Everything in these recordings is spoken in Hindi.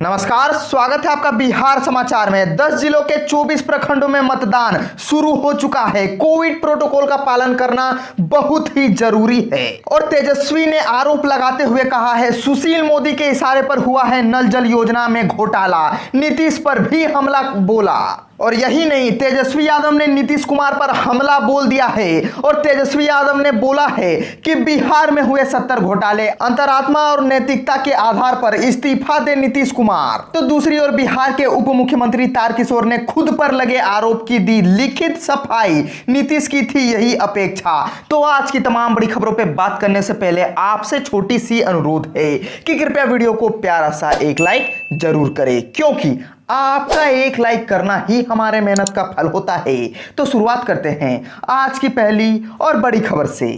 नमस्कार, स्वागत है आपका बिहार समाचार में। 10 जिलों के 24 प्रखंडों में मतदान शुरू हो चुका है। कोविड प्रोटोकॉल का पालन करना बहुत ही जरूरी है। और तेजस्वी ने आरोप लगाते हुए कहा है, सुशील मोदी के इशारे पर हुआ है नल जल योजना में घोटाला। नीतीश पर भी हमला बोला। और यही नहीं, तेजस्वी यादव ने नीतीश कुमार पर हमला बोल दिया है। और तेजस्वी यादव ने बोला है कि बिहार में हुए 70 घोटाले अंतरात्मा और नैतिकता के आधार पर इस्तीफा दे नीतीश कुमार। तो दूसरी ओर बिहार के उप मुख्यमंत्री तारकिशोर ने खुद पर लगे आरोप की दी लिखित सफाई। नीतीश की थी यही अपेक्षा। तो आज की तमाम बड़ी खबरों पर बात करने से पहले आपसे छोटी सी अनुरोध है कि कृपया वीडियो को प्यारा सा एक लाइक जरूर करें, क्योंकि आपका एक लाइक करना ही हमारे मेहनत का फल होता है। तो शुरुआत करते हैं आज की पहली और बड़ी खबर से।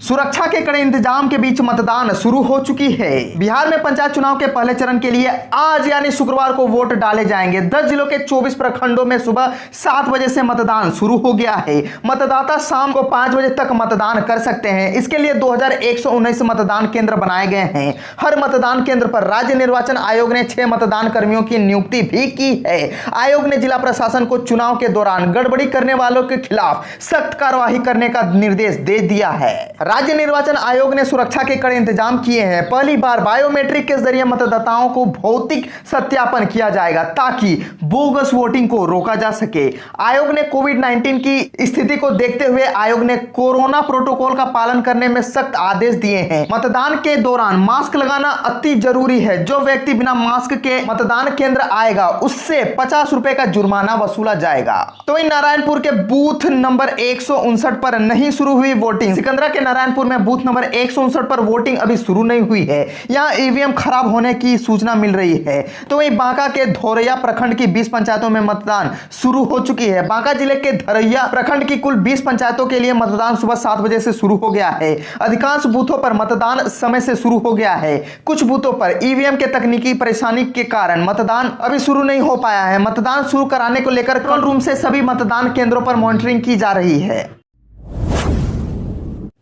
सुरक्षा के कड़े इंतजाम के बीच मतदान शुरू हो चुकी है। बिहार में पंचायत चुनाव के पहले चरण के लिए आज यानी शुक्रवार को वोट डाले जाएंगे। 10 जिलों के 24 प्रखंडों में सुबह 7 बजे से मतदान शुरू हो गया है। मतदाता शाम को 5 बजे तक मतदान कर सकते हैं। इसके लिए 2119 मतदान केंद्र बनाए गए हैं। हर मतदान केंद्र पर राज्य निर्वाचन आयोग ने 6 मतदान कर्मियों की नियुक्ति भी की है। आयोग ने जिला प्रशासन को चुनाव के दौरान गड़बड़ी करने वालों के खिलाफ सख्त कार्रवाई करने का निर्देश दे दिया है। राज्य निर्वाचन आयोग ने सुरक्षा के कड़े इंतजाम किए हैं। पहली बार बायोमेट्रिक के जरिए मतदाताओं को भौतिक सत्यापन किया जाएगा ताकि बोगस वोटिंग को रोका जा सके। आयोग ने कोविड-19 की स्थिति को देखते हुए आयोग ने कोरोना प्रोटोकॉल का पालन करने में सख्त आदेश दिए हैं। मतदान के दौरान मास्क लगाना अति जरूरी है। जो व्यक्ति बिना मास्क के मतदान केंद्र आएगा उससे 50 रुपए का जुर्माना वसूला जाएगा। तो इन नारायणपुर के बूथ नंबर 159 पर नहीं शुरू हुई वोटिंग। सिकंदरा के नारायणपुर में बूथ नंबर 159 पर वोटिंग अभी शुरू नहीं हुई है। यहां ईवीएम खराब होने की सूचना मिल रही है। तो वहीं बांका के धोरैया प्रखंड की 20 पंचायतों में मतदान शुरू हो चुकी है। बांका जिले के धोरैया प्रखंड की कुल 20 पंचायतों के लिए मतदान सुबह 7 बजे से शुरू हो गया है। अधिकांश बूथों पर मतदान समय से शुरू हो गया है। कुछ बूथों पर ईवीएम के तकनीकी परेशानी के कारण मतदान अभी शुरू नहीं हो पाया है। मतदान शुरू कराने को लेकर कंट्रोल रूम से सभी मतदान केंद्रों पर मॉनिटरिंग की जा रही है।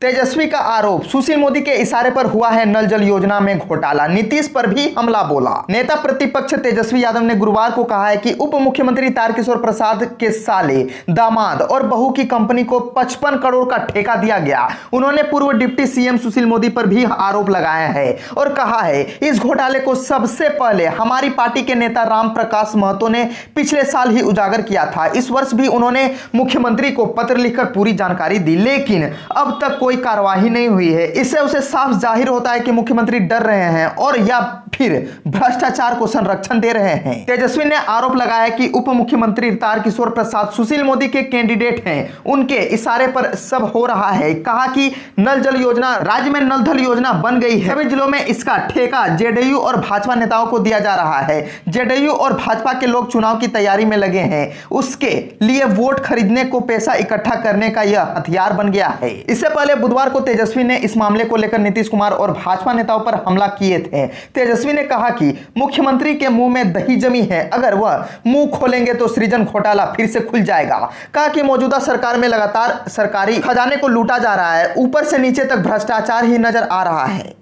तेजस्वी का आरोप, सुशील मोदी के इशारे पर हुआ है नल जल योजना में घोटाला। नीतीश पर भी हमला बोला। नेता प्रतिपक्ष तेजस्वी यादव ने गुरुवार को कहा है कि उप मुख्यमंत्री तारकिशोर प्रसाद के साले, दामाद और बहू की कंपनी को 55 करोड़ का ठेका दिया गया। उन्होंने पूर्व डिप्टी सीएम सुशील मोदी पर भी आरोप लगाया है और कहा है, इस घोटाले को सबसे पहले हमारी पार्टी के नेता राम प्रकाश महतो ने पिछले साल ही उजागर किया था। इस वर्ष भी उन्होंने मुख्यमंत्री को पत्र लिखकर पूरी जानकारी दी, लेकिन अब तक कोई कार्रवाई नहीं हुई है। इससे उसे साफ जाहिर होता है कि मुख्यमंत्री डर रहे हैं और या फिर भ्रष्टाचार को संरक्षण दे रहे हैं। तेजस्वी ने आरोप लगाया कि उप मुख्यमंत्री तारकिशोर प्रसाद सुशील मोदी के कैंडिडेट हैं। उनके इशारे पर सब हो रहा है। कहा कि नल जल योजना, राज्य में नल जल योजना बन गई है। सभी जिलों में इसका ठेका जेडीयू और भाजपा नेताओं को दिया जा रहा है। जेडीयू और भाजपा के लोग चुनाव की तैयारी में लगे हैं। उसके लिए वोट खरीदने को पैसा इकट्ठा करने का यह हथियार बन गया है। इससे पहले बुधवार को तेजस्वी ने इस मामले को लेकर नीतीश कुमार और भाजपा नेताओं पर हमला किए थे। तेजस्वी ने कहा कि मुख्यमंत्री के मुंह में दही जमी है, अगर वह मुंह खोलेंगे तो सृजन घोटाला फिर से खुल जाएगा। कहा कि मौजूदा सरकार में लगातार सरकारी खजाने को लूटा जा रहा है, ऊपर से नीचे तक भ्रष्टाचार ही नजर आ रहा है।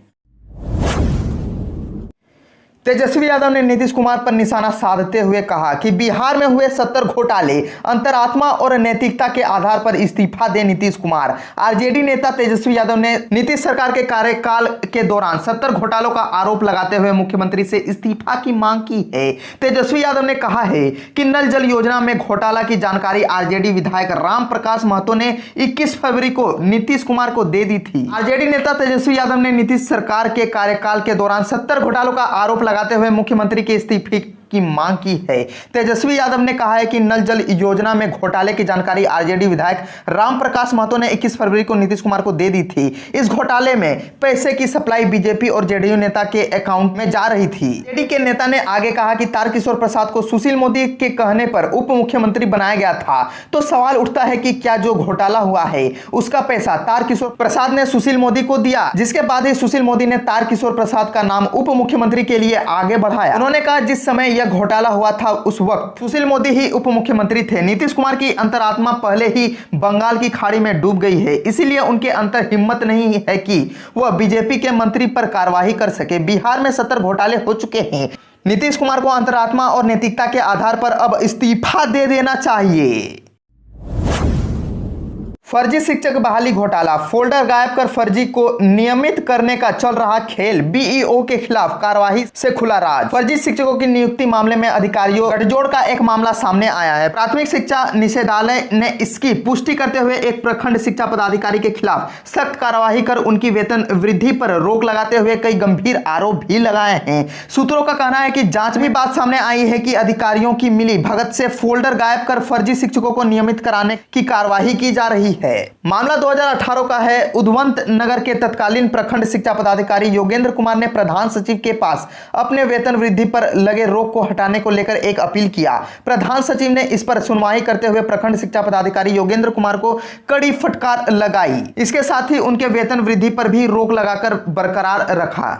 तेजस्वी यादव ने नीतीश कुमार पर निशाना साधते हुए कहा कि बिहार में हुए 70 घोटाले अंतरात्मा और नैतिकता के आधार पर इस्तीफा दे नीतीश कुमार। आरजेडी नेता तेजस्वी यादव ने नीतीश सरकार के कार्यकाल के दौरान 70 घोटालों का आरोप लगाते हुए मुख्यमंत्री से इस्तीफा की मांग की है। तेजस्वी यादव ने कहा है कि नल जल योजना में घोटाला की जानकारी आरजेडी विधायक राम प्रकाश महतो ने 21 फरवरी को नीतीश कुमार को दे दी थी। आरजेडी नेता तेजस्वी यादव ने नीतीश सरकार के कार्यकाल के दौरान 70 घोटालों का आरोप लगाते हुए मुख्यमंत्री के इस्तीफे की मांग की है। तेजस्वी यादव ने कहा है कि नल जल योजना में घोटाले की जानकारी आरजेडी विधायक राम प्रकाश महतो ने 21 फरवरी को नीतीश कुमार को दे दी थी। इस घोटाले में पैसे की सप्लाई बीजेपी और जेडीयू नेता के अकाउंट में जा रही थी। जेडी के नेता ने आगे कहा कि तारकिशोर प्रसाद को सुशील मोदी के कहने पर उप मुख्यमंत्री बनाया गया था। तो सवाल उठता है कि क्या जो घोटाला हुआ है उसका पैसा तारकिशोर प्रसाद ने सुशील मोदी को दिया, जिसके बाद ही सुशील मोदी ने तारकिशोर प्रसाद का नाम उप मुख्यमंत्री के लिए आगे बढ़ाया। उन्होंने कहा, जिस समय यह यह घोटाला हुआ था उस वक्त सुशील मोदी ही उप मुख्यमंत्री थे। नीतीश कुमार की अंतरात्मा पहले ही बंगाल की खाड़ी में डूब गई है, इसीलिए उनके अंतर हिम्मत नहीं है कि वह बीजेपी के मंत्री पर कार्रवाई कर सके। बिहार में 70 घोटाले हो चुके हैं। नीतीश कुमार को अंतरात्मा और नैतिकता के आधार पर अब इस्तीफा दे देना चाहिए। फर्जी शिक्षक बहाली घोटाला, फोल्डर गायब कर फर्जी को नियमित करने का चल रहा खेल, बीईओ के खिलाफ कार्रवाई से खुला राज। फर्जी शिक्षकों की नियुक्ति मामले में अधिकारियों गठजोड़ का एक मामला सामने आया है। प्राथमिक शिक्षा निदेशालय ने इसकी पुष्टि करते हुए एक प्रखंड शिक्षा पदाधिकारी के खिलाफ सख्त कार्रवाई कर उनकी वेतन वृद्धि पर रोक लगाते हुए कई गंभीर आरोप भी लगाए हैं। सूत्रों का कहना है कि जांच में बात सामने आई है कि अधिकारियों की मिली भगत से फोल्डर गायब कर फर्जी शिक्षकों को नियमित कराने की कार्रवाई की जा रही है। मामला 2018 का है। उद्वंत नगर के तत्कालीन प्रखंड शिक्षा पदाधिकारी योगेंद्र कुमार ने प्रधान सचिव के पास अपने वेतन वृद्धि पर लगे रोक को हटाने को लेकर एक अपील किया। प्रधान सचिव ने इस पर सुनवाई करते हुए प्रखंड शिक्षा पदाधिकारी योगेंद्र कुमार को कड़ी फटकार लगाई। इसके साथ ही उनके वेतन वृद्धि पर भी रोक लगाकर बरकरार रखा।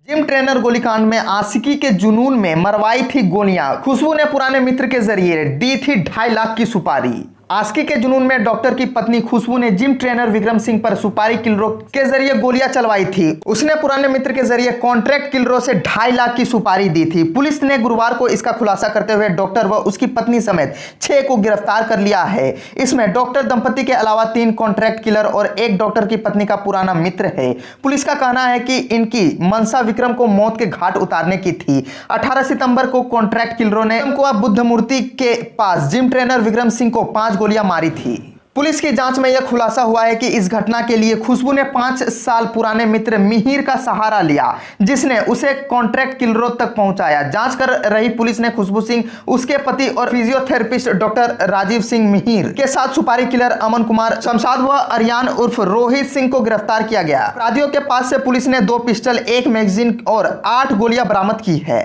जिम ट्रेनर गोलीकांड में आशिकी के जुनून में मरवाई थी गोलियां, खुशबू ने पुराने मित्र के जरिए दी थी 2.5 लाख की सुपारी। आशिकी के जुनून में डॉक्टर की पत्नी खुशबू ने जिम ट्रेनर विक्रम सिंह पर सुपारी किलरों के जरिए गोलियां चलवाई थी। उसने पुराने मित्र के जरिए कॉन्ट्रैक्ट किलरों से 2.5 लाख की सुपारी दी थी। पुलिस ने गुरुवार को इसका खुलासा करते हुए डॉक्टर व उसकी पत्नी समेत 6 को गिरफ्तार कर लिया है। इसमें डॉक्टर दंपति के अलावा 3 कॉन्ट्रैक्ट किलर और 1 डॉक्टर की पत्नी का पुराना मित्र है। पुलिस का कहना है कि इनकी मंशा विक्रम को मौत के घाट उतारने की थी। 18 सितंबर को कॉन्ट्रैक्ट किलरों ने बुद्ध मूर्ति के पास जिम ट्रेनर विक्रम सिंह को 5 गोलियां मारी थी। पुलिस की जांच में यह खुलासा हुआ है कि इस घटना के लिए खुशबू ने 5 साल पुराने मित्र मिहिर का सहारा लिया, जिसने उसे कॉन्ट्रैक्ट किलरों तक पहुंचाया। जांच कर रही पुलिस ने खुशबू सिंह, उसके पति और फिजियोथेरेपिस्ट डॉक्टर राजीव सिंह मिहिर के साथ सुपारी किलर अमन कुमार शमशाद व अरियान उर्फ रोहित सिंह को गिरफ्तार किया गया। अपराधियों के पास से पुलिस ने 2 पिस्टल, 1 मैगजीन और 8 गोलियां बरामद की है।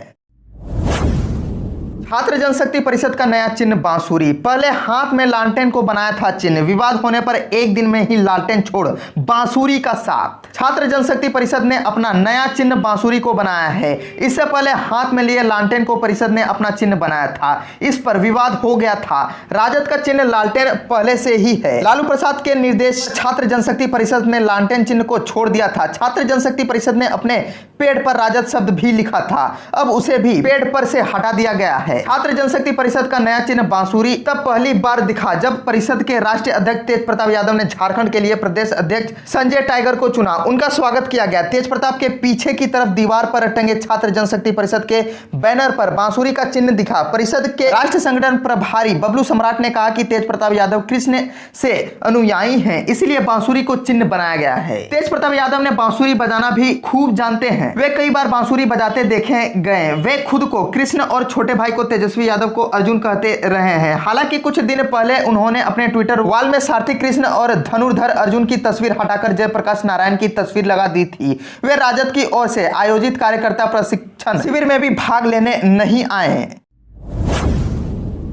छात्र जनशक्ति परिषद का नया चिन्ह बांसुरी, पहले हाथ में लालटेन को बनाया था चिन्ह, विवाद होने पर एक दिन में ही लालटेन छोड़ बांसुरी का साथ। छात्र जनशक्ति परिषद ने अपना नया चिन्ह बांसुरी को बनाया है। इससे पहले हाथ में लिए लालटेन को परिषद ने अपना चिन्ह बनाया था, इस पर विवाद हो गया था। राजद का चिन्ह लालटेन पहले से ही है। लालू प्रसाद के निर्देश छात्र जनशक्ति परिषद ने लालटेन चिन्ह को छोड़ दिया था। छात्र जनशक्ति परिषद ने अपने पेड़ पर राजद शब्द भी लिखा था, अब उसे भी पेड़ पर से हटा दिया गया है। छात्र जनशक्ति परिषद का नया चिन्ह बांसुरी तब पहली बार दिखा जब परिषद के राष्ट्रीय अध्यक्ष तेज प्रताप यादव ने झारखंड के लिए प्रदेश अध्यक्ष संजय टाइगर को चुना। उनका स्वागत किया गया। तेज प्रताप के पीछे की तरफ दीवार पर टंगे छात्र जनशक्ति परिषद के बैनर पर बांसुरी का चिन्ह दिखा। परिषद के राष्ट्रीय संगठन प्रभारी बबलू सम्राट ने कहा कि तेज प्रताप यादव कृष्ण से अनुयायी हैं, इसलिए बांसुरी को चिन्ह बनाया गया है। तेज प्रताप यादव ने बांसुरी बजाना भी खूब जानते हैं, वे कई बार बांसुरी बजाते देखे गए। वे खुद को कृष्ण और छोटे भाई को तेजस्वी यादव को अर्जुन कहते रहे हैं। हालांकि कुछ दिन पहले उन्होंने अपने ट्विटर वॉल में सारथी कृष्ण और धनुर्धर अर्जुन की तस्वीर हटाकर जयप्रकाश नारायण की तस्वीर लगा दी थी। वे राजद की ओर से आयोजित कार्यकर्ता प्रशिक्षण शिविर में भी भाग लेने नहीं आए हैं।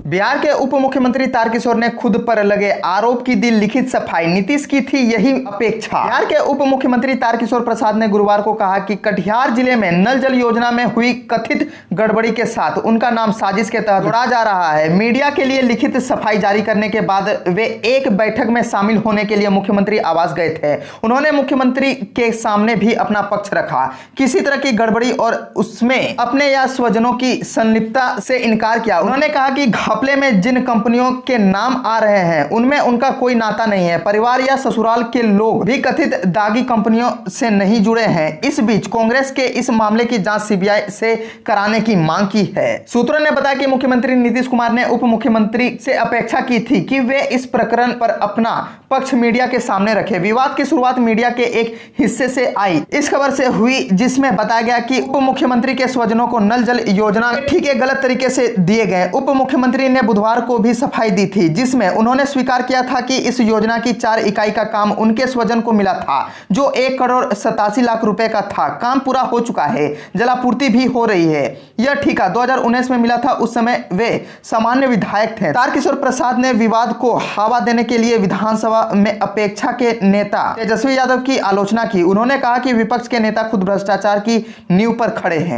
बिहार के उप मुख्यमंत्री तारकिशोर ने खुद पर लगे आरोप की दी लिखित सफाई, नीतीश की थी यही अपेक्षा। बिहार के उप मुख्यमंत्री तारकिशोर प्रसाद ने गुरुवार को कहा कि कटिहार जिले में नल जल योजना में हुई कथित गड़बड़ी के साथ उनका नाम साजिश के तहत जोड़ा जा रहा है। मीडिया के लिए लिखित सफाई जारी करने के बाद वे एक बैठक में शामिल होने के लिए मुख्यमंत्री आवास गए थे। उन्होंने मुख्यमंत्री के सामने भी अपना पक्ष रखा, किसी तरह की गड़बड़ी और उसमें अपने या स्वजनों की संलिप्तता से इनकार किया। उन्होंने कहा कि घपले में जिन कंपनियों के नाम आ रहे हैं उनमें उनका कोई नाता नहीं है। परिवार या ससुराल के लोग भी कथित दागी कंपनियों से नहीं जुड़े हैं। इस बीच कांग्रेस के इस मामले की जांच सीबीआई से कराने की मांग की है। सूत्रों ने बताया कि मुख्यमंत्री नीतीश कुमार ने उप मुख्यमंत्री से अपेक्षा की थी कि वे इस प्रकरण पर अपना पक्ष मीडिया के सामने रखे। विवाद की शुरुआत मीडिया के एक हिस्से से आई। इस खबर से हुई जिसमें बताया गया कि उप मुख्यमंत्री के स्वजनों को नल जल योजना ठीके गलत तरीके से दिए गए। उप मुख्यमंत्री ने बुधवार को भी सफाई दी थी, जिसमें उन्होंने स्वीकार किया था कि इस योजना की 4 इकाई का काम उनके स्वजन को मिला था, जो 1 करोड़ 87 लाख रुपए का था। काम पूरा हो चुका है, जलापूर्ति भी हो रही है। यह ठेका 2019 में मिला था, उस समय वे सामान्य विधायक थे। तारकिशोर प्रसाद ने विवाद को हवा देने के लिए विधानसभा में अपेक्षा के नेता तेजस्वी यादव की आलोचना की। उन्होंने कहा कि विपक्ष के नेता खुद भ्रष्टाचार की नींव पर खड़े हैं।